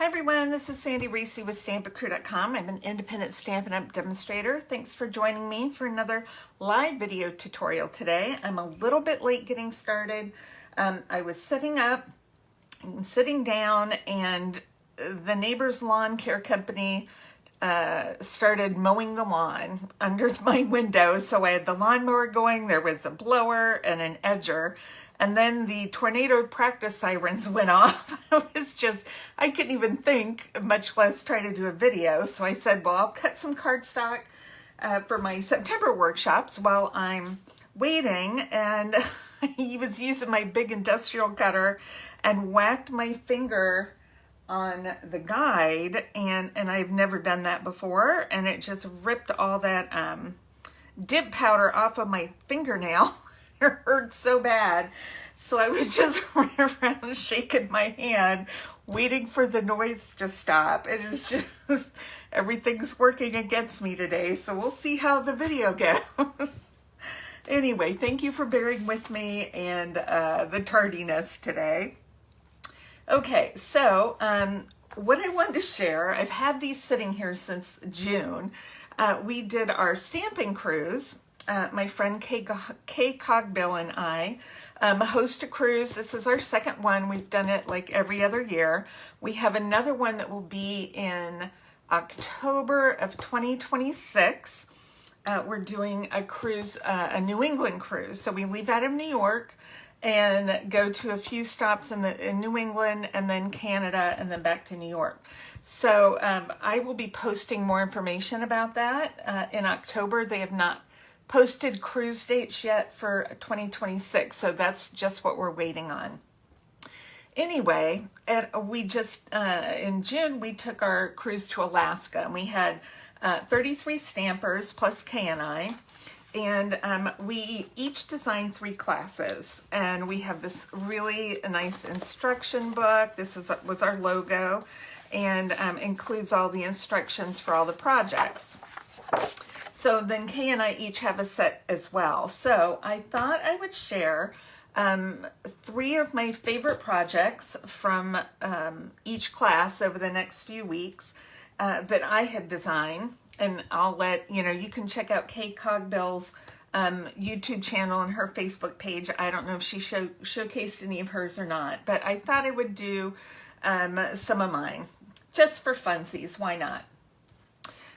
Hi everyone, this is Sandy Reese with Stampacrew.com. I'm an independent Stampin' Up! Demonstrator. Thanks for joining me for another live video tutorial today. I'm a little bit late getting started. I was sitting down, and the neighbor's lawn care company started mowing the lawn under my window. So I had the lawnmower going, there was a blower and an edger, and then the tornado practice sirens went off. It was just, I couldn't even think, much less try to do a video. So I said, well, I'll cut some cardstock for my September workshops while I'm waiting. And he was using my big industrial cutter and whacked my finger on the guide, and I've never done that before, and it just ripped all that dip powder off of my fingernail. It hurt so bad. So I was just running around shaking my hand, waiting for the noise to stop. It is just, everything's working against me today, so we'll see how the video goes. Anyway, thank you for bearing with me and the tardiness today. Okay, so what I wanted to share, I've had these sitting here since June. We did our stamping cruise. My friend Kay Cogbill and I host a cruise. This is our second one. We've done it like every other year. We have another one that will be in October of 2026. We're doing a cruise, a New England cruise. So we leave out of New York and go to a few stops in New England, and then Canada, and then back to New York. So I will be posting more information about that in October. They have not posted cruise dates yet for 2026, so that's just what we're waiting on. Anyway, we just, in June, we took our cruise to Alaska, and we had 33 stampers plus Kay and I. And we each designed 3 classes, and we have this really nice instruction book. This was our logo, and includes all the instructions for all the projects. So then Kay and I each have a set as well. So I thought I would share 3 of my favorite projects from each class over the next few weeks that I had designed. And I'll let you know, you can check out Kay Cogbill's YouTube channel and her Facebook page. I don't know if she showcased any of hers or not, but I thought I would do some of mine just for funsies. Why not?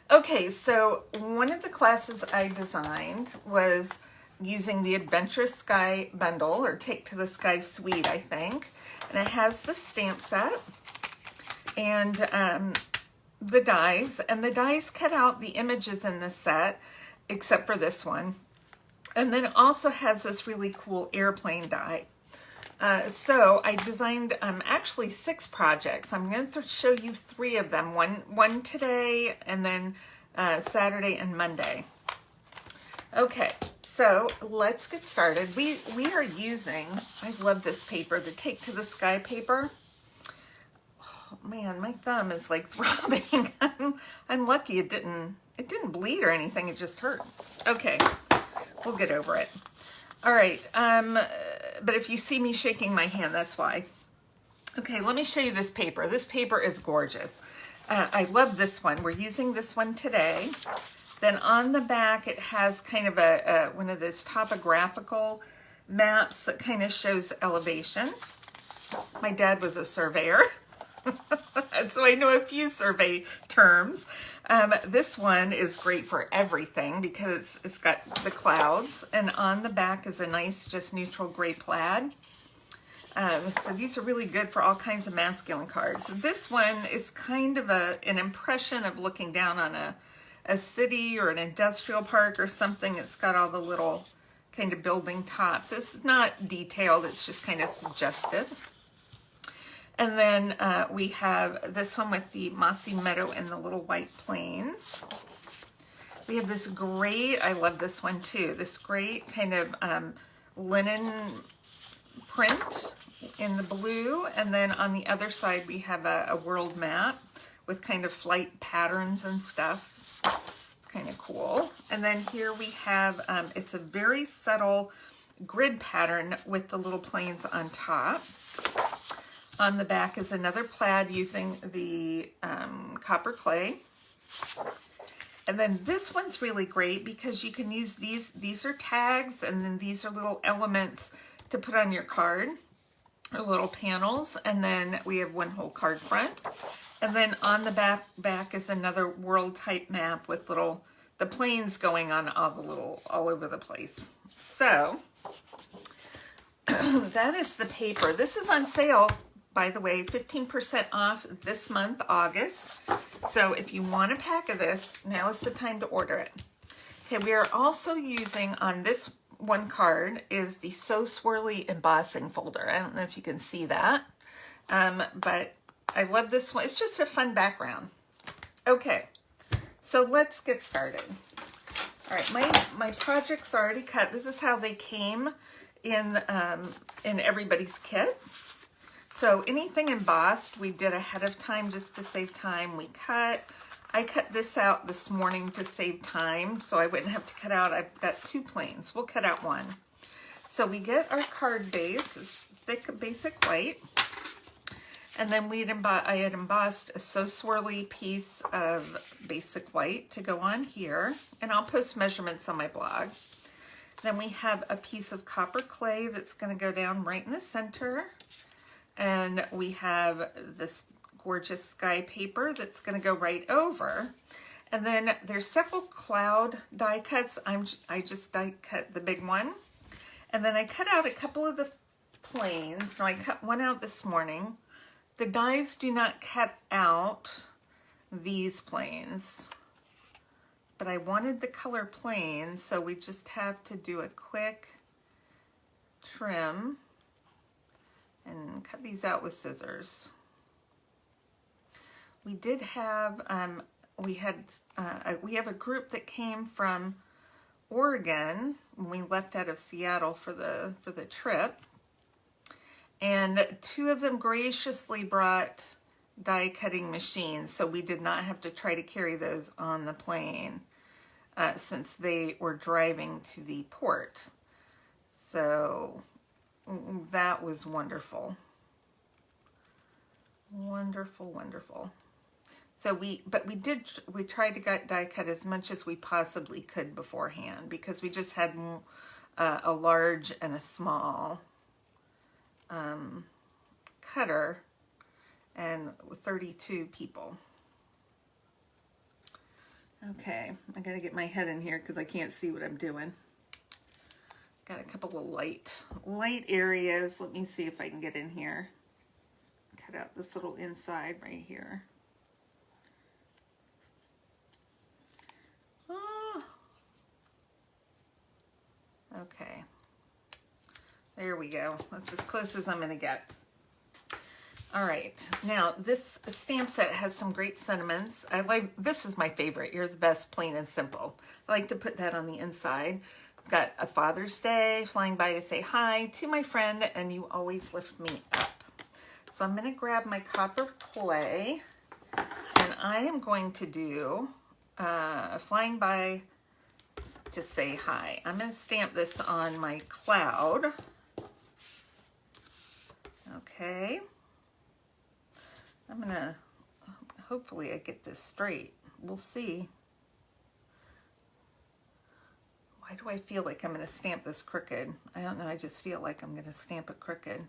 Okay, so one of the classes I designed was using the Adventurous Sky bundle, or Take to the Sky suite, I think. And it has the stamp set and the dies, and the dies cut out the images in the set, except for this one. And then it also has this really cool airplane die. So I designed actually 6 projects. I'm going to show you 3 of them, one today, and then Saturday and Monday. Okay, so let's get started. We are using, I love this paper, the Take to the Sky paper. Man, my thumb is like throbbing. I'm lucky it didn't bleed or anything. It just hurt. Okay, we'll get over it. All right, but if you see me shaking my hand, that's why. Okay, let me show you this paper. This paper is gorgeous. I love this one. We're using this one today. Then on the back, it has kind of one of those topographical maps that kind of shows elevation. My dad was a surveyor. So I know a few survey terms. This one is great for everything because it's got the clouds, and on the back is a nice, just neutral gray plaid. So these are really good for all kinds of masculine cards. This one is kind of an impression of looking down on a city or an industrial park or something. It's got all the little kind of building tops. It's not detailed, it's just kind of suggestive. And then we have this one with the mossy meadow and the little white plains. We have this great, I love this one too, this great kind of linen print in the blue. And then on the other side, we have a world map with kind of flight patterns and stuff. It's kind of cool. And then here we have, it's a very subtle grid pattern with the little planes on top. On the back is another plaid using the copper clay. And then this one's really great because you can use these are tags, and then these are little elements to put on your card, or little panels. And then we have one whole card front. And then on the back is another world type map with the planes going on all over the place. So that is the paper. This is on sale, by the way, 15% off this month, August. So if you want a pack of this, now is the time to order it. Okay, we are also using on this one card is the So Swirly embossing folder. I don't know if you can see that, but I love this one. It's just a fun background. Okay, so let's get started. All right, my project's already cut. This is how they came in everybody's kit. So anything embossed, we did ahead of time just to save time. I cut this out this morning to save time, so I wouldn't have to cut out. I've got 2 planes. We'll cut out one. So we get our card base. It's thick, basic white. And then I had embossed a So Swirly piece of basic white to go on here. And I'll post measurements on my blog. Then we have a piece of copper clay that's going to go down right in the center. And we have this gorgeous sky paper that's going to go right over. And then there's several cloud die cuts. I just die cut the big one. And then I cut out a couple of the planes. So I cut one out this morning. The dies do not cut out these planes, but I wanted the color planes, so we just have to do a quick trim and cut these out with scissors. We did have we have a group that came from Oregon when we left out of Seattle for the trip, and 2 of them graciously brought die cutting machines, so we did not have to try to carry those on the plane since they were driving to the port. So that was wonderful. Wonderful, wonderful. So we tried to die cut as much as we possibly could beforehand, because we just had a large and a small cutter, and 32 people. Okay, I gotta get my head in here because I can't see what I'm doing. Got a couple of light areas. Let me see if I can get in here. Cut out this little inside right here. Oh. Okay. There we go. That's as close as I'm gonna get. All right, now this stamp set has some great sentiments. This is my favorite. You're the best, plain and simple. I like to put that on the inside. I've got a Father's Day, flying by to say hi to my friend, and you always lift me up. So I'm gonna grab my copper clay, and I am going to do flying by to say hi. I'm gonna stamp this on my cloud. Okay. I'm gonna, hopefully I get this straight. We'll see. Why do I feel like I'm gonna stamp this crooked? I don't know, I just feel like I'm gonna stamp it crooked.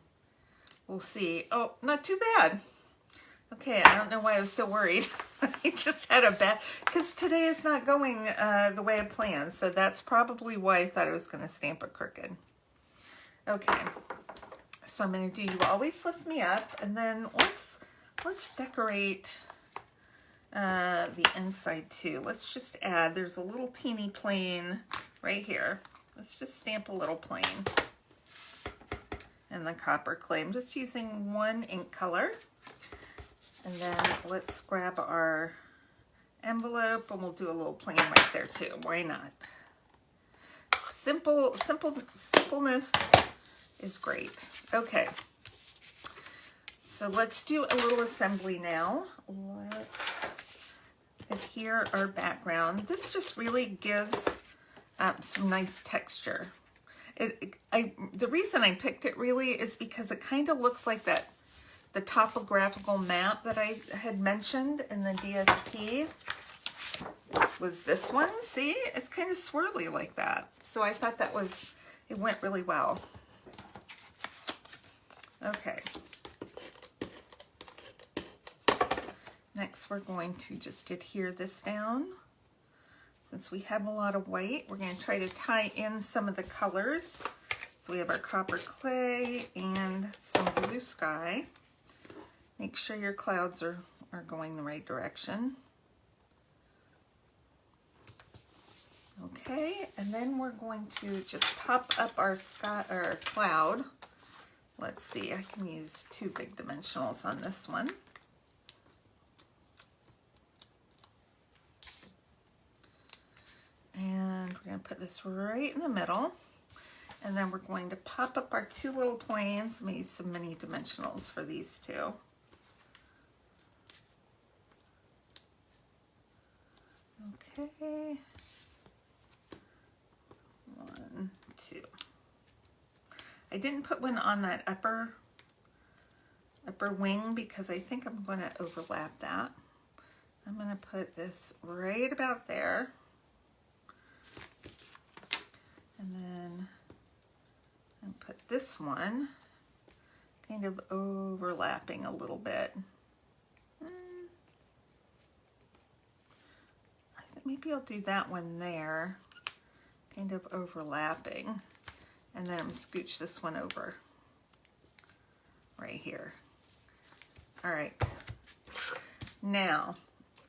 We'll see. Oh, not too bad. Okay, I don't know why I was so worried. I just had a bad, because today is not going the way I planned, so that's probably why I thought I was gonna stamp it crooked. Okay, so I'm gonna do You Always Lift Me Up, and then let's decorate the inside too. Let's just add, there's a little teeny plane right here. Let's just stamp a little plane in the copper clay. I'm just using 1 ink color. And then let's grab our envelope, and we'll do a little plane right there too. Why not? Simpleness is great. Okay. So let's do a little assembly now. Let's adhere our background. This just really gives some nice texture. The reason I picked it really is because it kind of looks like that the topographical map that I had mentioned in the DSP was this one. See, it's kind of swirly like that. So I thought that was, it went really well. Okay. Next, we're going to just adhere this down. Since we have a lot of white, we're going to try to tie in some of the colors. So we have our copper clay and some blue sky. Make sure your clouds are going the right direction. Okay, and then we're going to just pop up our sky or cloud. Let's see, I can use 2 big dimensionals on this one. And we're going to put this right in the middle. And then we're going to pop up our 2 little planes. Let me use some mini dimensionals for these 2. Okay. 1, 2. I didn't put one on that upper wing because I think I'm going to overlap that. I'm going to put this right about there. And then I'll put this one kind of overlapping a little bit. I think maybe I'll do that one there, kind of overlapping. And then I'm gonna scooch this one over right here. All right. Now,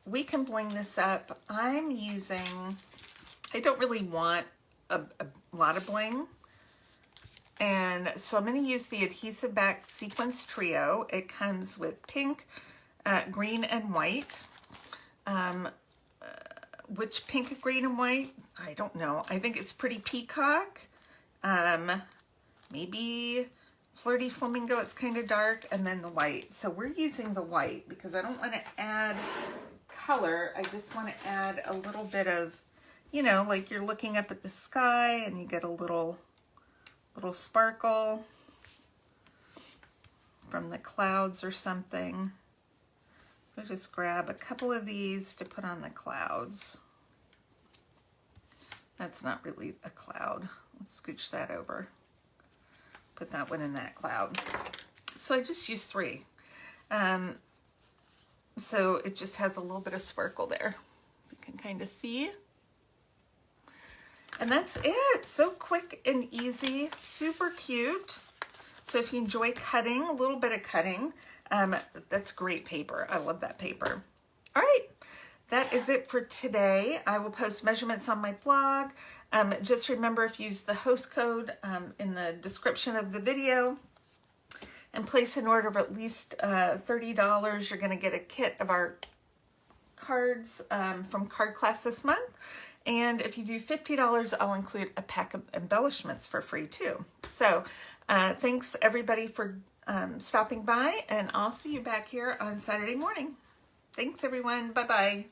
we can bling this up. I'm using, I don't really want a lot of bling. And so I'm going to use the Adhesive Back Sequence Trio. It comes with pink, green, and white. Which pink, green, and white? I don't know. I think it's Pretty Peacock. Maybe Flirty Flamingo. It's kind of dark. And then the white. So we're using the white because I don't want to add color. I just want to add a little bit of, you know, like you're looking up at the sky and you get a little sparkle from the clouds or something. I'll just grab a couple of these to put on the clouds. That's not really a cloud. Let's scooch that over. Put that one in that cloud. So I just used 3. So it just has a little bit of sparkle there. You can kind of see. And that's it. So quick and easy, super cute. So if you enjoy cutting, a little bit of cutting, that's great paper. I love that paper. All right, that is it for today. I will post measurements on my blog. Just remember, if you use the host code in the description of the video and place an order of at least $30, you're gonna get a kit of our cards from Card Class this month. And if you do $50, I'll include a pack of embellishments for free too. So thanks everybody for stopping by, and I'll see you back here on Saturday morning. Thanks everyone, bye-bye.